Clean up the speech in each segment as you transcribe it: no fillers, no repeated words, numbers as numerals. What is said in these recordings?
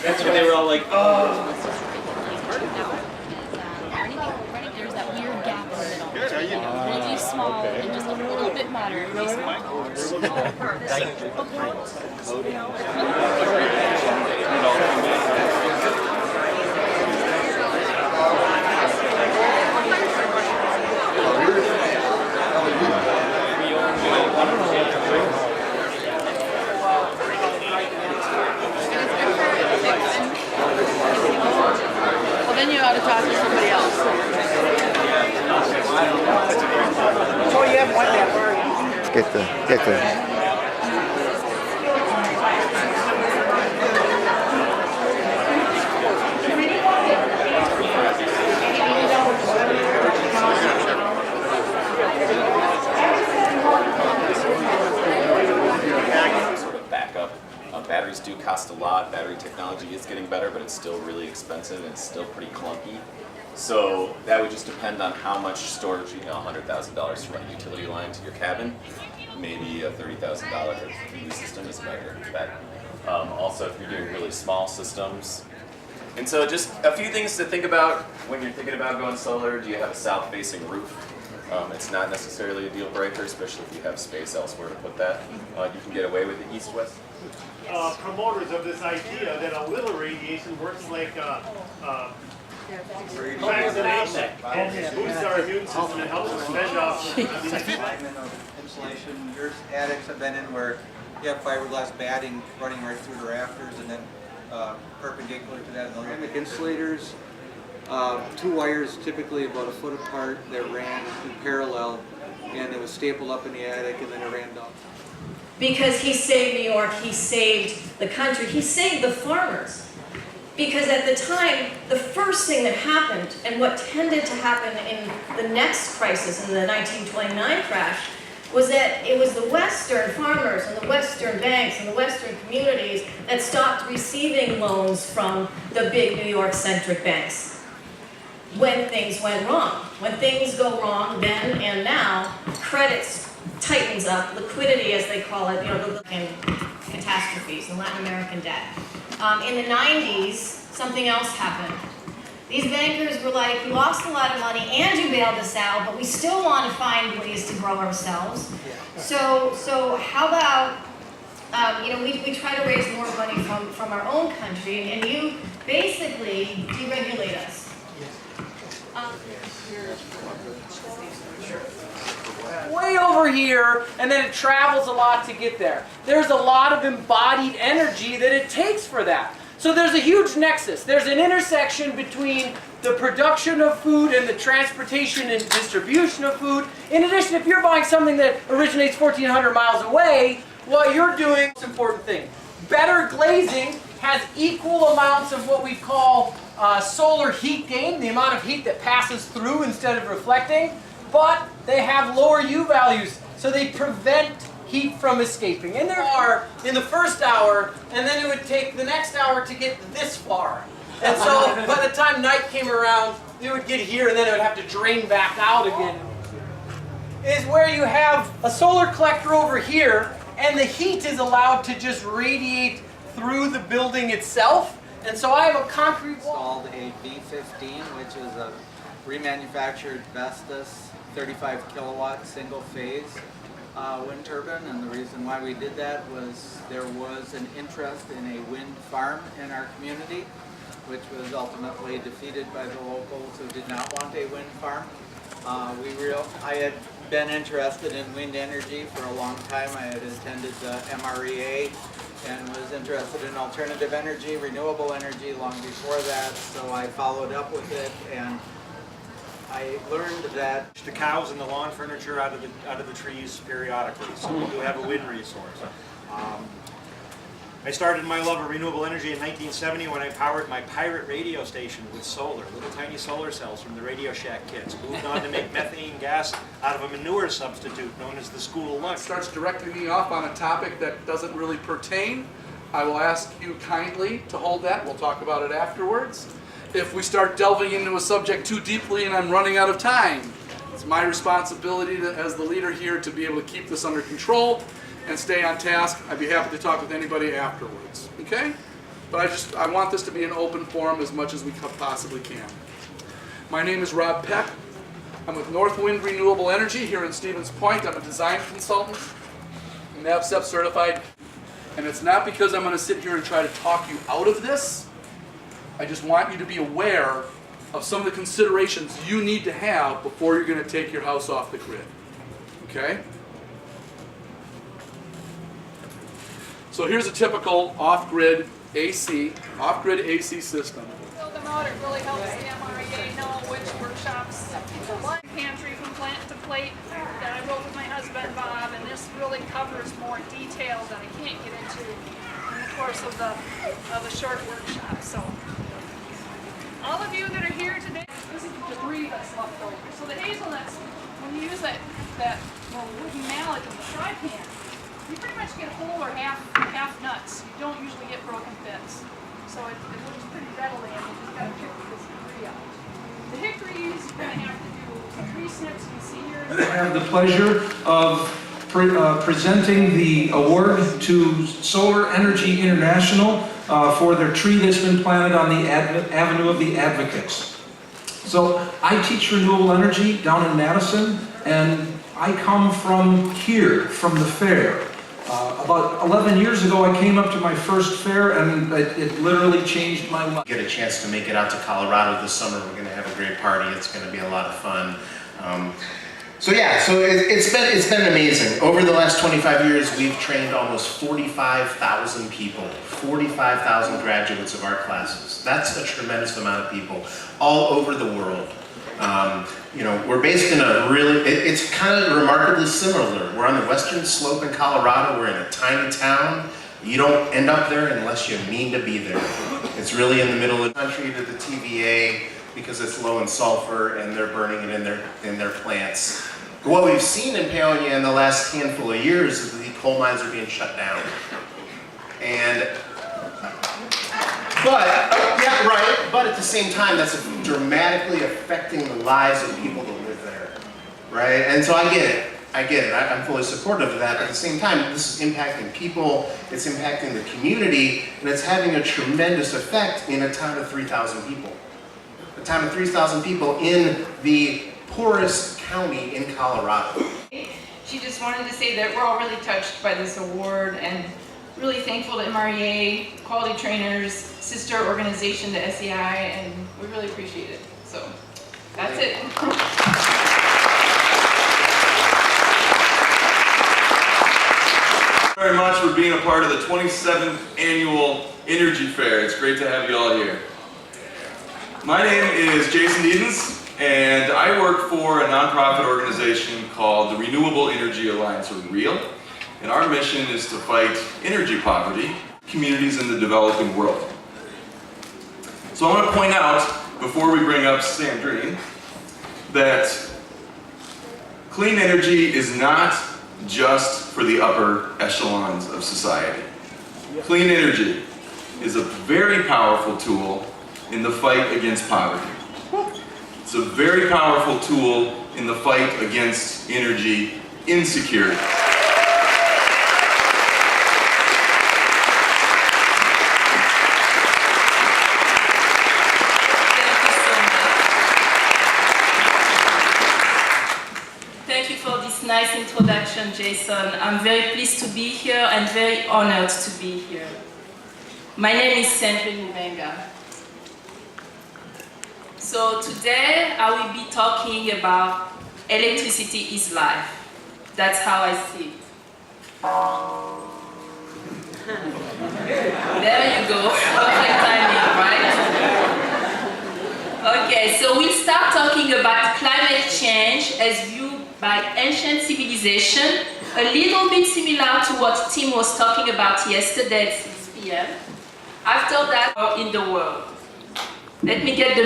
That's when they were all like, oh. There's that weird gap in the middle. We'll do small and just a little bit moderate. Well, then you ought to talk to somebody else. So you haven't went that far. Get the. Batteries do cost a lot. Battery technology is getting better, but it's still really expensive and it's still pretty clunky. So that would just depend on how much storage, you know, $100,000 to run a utility line to your cabin. Maybe a $30,000 new system is better. Also, if you're doing really small systems. And so just a few things to think about when you're thinking about going solar. Do you have a south-facing roof? It's not necessarily a deal breaker, especially if you have space elsewhere to put that. You can get away with the east-west. Promoters of this idea that a little radiation works like vaccination and boosts our immune system and helps us fend off. Alignment of insulation. Your attics have been in where you have fiberglass batting running right through the rafters and then perpendicular to that. Ceramic insulators, two wires typically about a foot apart that ran in parallel, and it was stapled up in the attic and then it ran down. Because he saved New York, he saved the country, he saved the farmers. Because at the time, the first thing that happened, and what tended to happen in the next crisis, in the 1929 crash, was that it was the Western farmers and the Western banks and the Western communities that stopped receiving loans from the big New York-centric banks when things went wrong. When things go wrong then and now, credits tightens up, liquidity as they call it, you know, and catastrophes and Latin American debt. In the 90s, something else happened. These bankers were like, we lost a lot of money and you bailed us out, but we still want to find ways to grow ourselves. So how about, you know, we try to raise more money from our own country, and you basically deregulate us. Way over here, and then it travels a lot to get there. There's a lot of embodied energy that it takes for that. So there's a huge nexus. There's an intersection between the production of food and the transportation and distribution of food. In addition, if you're buying something that originates 1,400 miles away, what you're doing is an important thing. Better glazing has equal amounts of what we call solar heat gain, the amount of heat that passes through instead of reflecting, but they have lower U values, so they prevent heat from escaping. And there are in the first hour, and then it would take the next hour to get this far. And so by the time night came around, it would get here, and then it would have to drain back out again. Is where you have a solar collector over here, and the heat is allowed to just radiate through the building itself. And so I have a concrete wall. Installed a B15, which is a remanufactured Vestas 35 kilowatt single phase wind turbine. And the reason why we did that was there was an interest in a wind farm in our community, which was ultimately defeated by the locals who did not want a wind farm. I had been interested in wind energy for a long time. I had attended the MREA and was interested in alternative energy, renewable energy long before that, so I followed up with it, and I learned that The cows and the lawn furniture out of the trees periodically, so we do have a wind resource. I started my love of renewable energy in 1970 when I powered my pirate radio station with solar, little tiny solar cells from the Radio Shack kids. Moved on to make methane gas out of a manure substitute known as the school lunch. Starts directing me off on a topic that doesn't really pertain. I will ask you kindly to hold that. We'll talk about it afterwards. If we start delving into a subject too deeply and I'm running out of time, it's my responsibility as the leader here to be able to keep this under control and stay on task. I'd be happy to talk with anybody afterwards, okay? But I want this to be an open forum as much as we possibly can. My name is Rob Peck. I'm with Northwind Renewable Energy here in Stevens Point. I'm a design consultant, NAVCEP certified. And it's not because I'm going to sit here and try to talk you out of this. I just want you to be aware of some of the considerations you need to have before you're going to take your house off the grid, okay? So here's a typical off-grid AC system. Build them out, it really helps the MREA know which workshops to what pantry from plant to plate that I wrote with my husband Bob, and this really covers more detail that I can't get into in the course of a short workshop. So all of you that are here today, this is the debris that's left over. So the hazelnuts, when you use that little wooden mallet in the fry pan, you pretty much get whole or half nuts. You don't usually get broken bits. So it looks pretty readily, and you just got to pick this hickory out. The hickories, you're going to have to do 3 snips. You can see here. I have the pleasure of presenting the award to Solar Energy International for their tree that's been planted on the Avenue of the Advocates. So I teach renewable energy down in Madison, and I come from here, from the fair. About 11 years ago, I came up to my first fair, and it literally changed my life. Get a chance to make it out to Colorado this summer. We're going to have a great party. It's going to be a lot of fun. So it's been amazing. Over the last 25 years, we've trained almost 45,000 people, 45,000 graduates of our classes. That's a tremendous amount of people all over the world. You know, we're based in a really, it's kind of remarkably similar. We're on the western slope in Colorado. We're in a tiny town. You don't end up there unless you mean to be there. It's really in the middle of the country to the TVA because it's low in sulfur and they're burning it in their plants. What we've seen in Paonia in the last handful of years is that the coal mines are being shut down. But at the same time, that's dramatically affecting the lives of people that live there, right? And so I get it. I'm fully supportive of that. But at the same time, this is impacting people, it's impacting the community, and it's having a tremendous effect in a town of 3,000 people. A town of 3,000 people in the poorest county in Colorado. She just wanted to say that we're all really touched by this award and really thankful to MREA, quality trainers, sister organization to SEI, and we really appreciate it. So that's it. Very much for being a part of the 27th annual Energy Fair. It's great to have you all here. My name is Jason Edens, and I work for a nonprofit organization called the Renewable Energy Alliance, or REAL. And our mission is to fight energy poverty in communities in the developing world. So I want to point out, before we bring up Sandrine, that clean energy is not just for the upper echelons of society. Clean energy is a very powerful tool in the fight against poverty. It's a very powerful tool in the fight against energy insecurity. introduction, Jason. I'm very pleased to be here and very honored to be here. My name is Sandrine Mubenga. So today I will be talking about electricity is life. That's how I see it. There you go, perfect timing, right? Okay, so we'll start talking about climate change as viewed by ancient civilization, a little bit similar to what Tim was talking about yesterday at 6 p.m. After that, in the world. Let me get the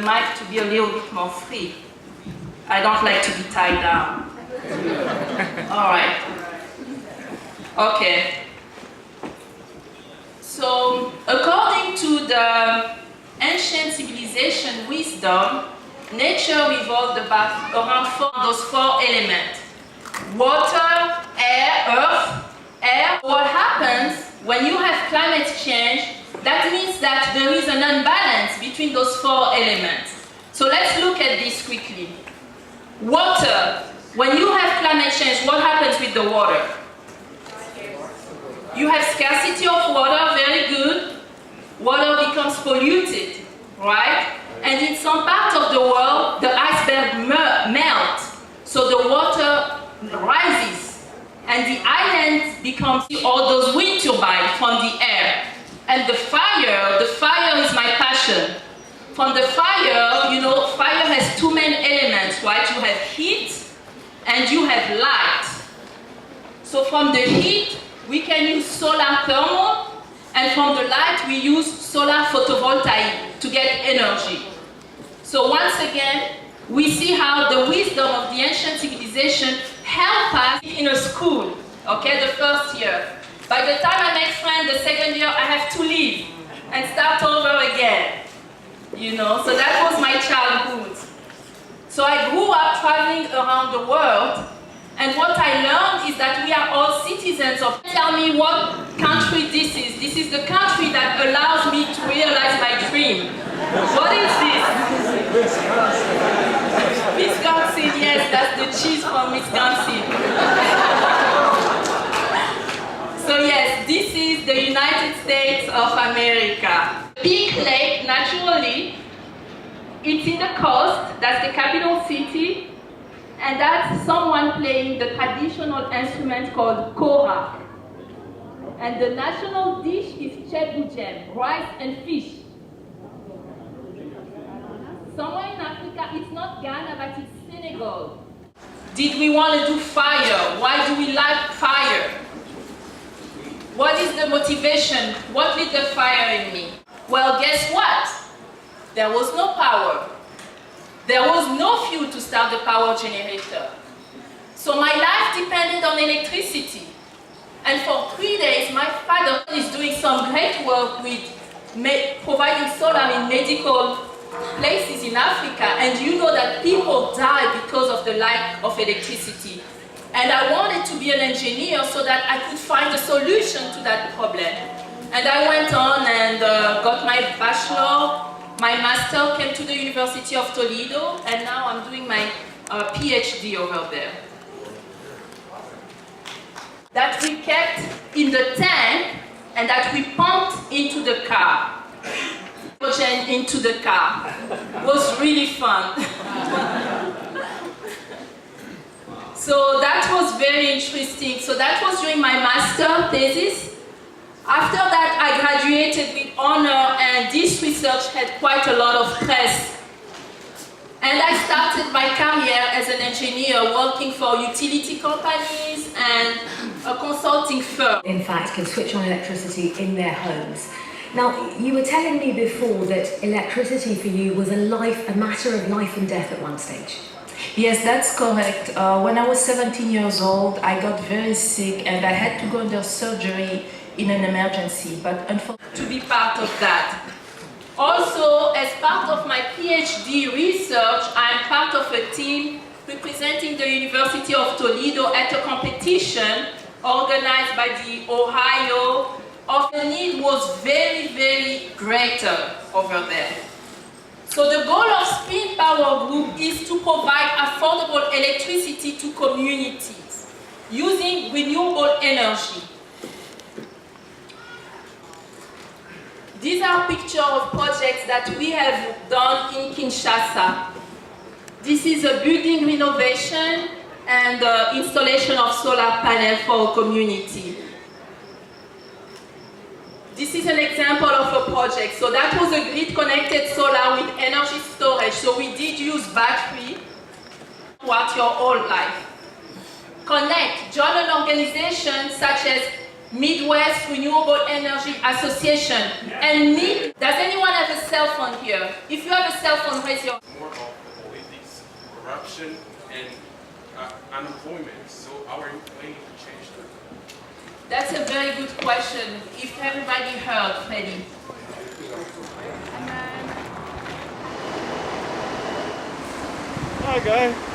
mic to be a little bit more free. I don't like to be tied down. All right. Okay. So, according to the ancient civilization wisdom, nature revolved around those four elements. Water, air, earth, air. What happens when you have climate change, that means that there is an imbalance between those four elements. So let's look at this quickly. Water. When you have climate change, what happens with the water? You have scarcity of water, very good. Water becomes polluted, right? And in some parts of the world, the iceberg melts, so the water rises, and the island becomes all those wind turbines from the air. And the fire is my passion. From the fire, you know, fire has two main elements, right? You have heat and you have light. So from the heat, we can use solar thermal, and from the light, we use solar photovoltaic to get energy. So once again, we see how the wisdom of the ancient civilization help us in a school, okay, the first year. By the time I make friends, the second year, I have to leave and start over again, you know, so that was my childhood. So I grew up traveling around the world, and what I learned is that we are all citizens of. Tell me what country this is. This is the country that allows me to realize my dream. What is this? Wisconsin, yes, that's the cheese from Wisconsin. So yes, this is the United States of America. Pink Lake, naturally, it's in the coast, that's the capital city, and that's someone playing the traditional instrument called kora. And the national dish is chebujem, rice and fish. Somewhere in Africa, it's not Ghana, but it's Senegal. Did we want to do fire? Why do we like fire? What is the motivation? What lit the fire in me? Well, guess what? There was no power. There was no fuel to start the power generator. So my life depended on electricity. And for 3 days, my father is doing some great work with providing solar in medical places in Africa. And you know that people die because of the lack of electricity. And I wanted to be an engineer so that I could find a solution to that problem. And I went on and got my bachelor. My master came to the University of Toledo, and now I'm doing my PhD over there. That we kept in the tank and that we pumped into the car. Into the car. It was really fun. So that was very interesting. So that was during my master thesis. After that, I graduated with honor, and this research had quite a lot of press. And I started my career as an engineer working for utility companies and a consulting firm. In fact, can switch on electricity in their homes. Now, you were telling me before that electricity for you was a matter of life and death at one stage. Yes, that's correct. When I was 17 years old, I got very sick and I had to go under surgery in an emergency, but unfortunately to be part of that. Also, as part of my PhD research, I'm part of a team representing the University of Toledo at a competition organized by the Ohio. The need was very, very greater over there. So the goal of Spin Power Group is to provide affordable electricity to communities. using renewable energy. These are pictures of projects that we have done in Kinshasa. This is a building renovation and installation of solar panel for a community. This is an example of a project. So that was a grid-connected solar with energy storage. So we did use battery throughout your whole life. Connect, join an organization such as Midwest Renewable Energy Association and meet. Does anyone have a cell phone here? If you have a cell phone, raise your hand. More of politics, corruption, and unemployment. So how are you planning to change that? That's a very good question. If everybody heard, Freddie. Hi, guy.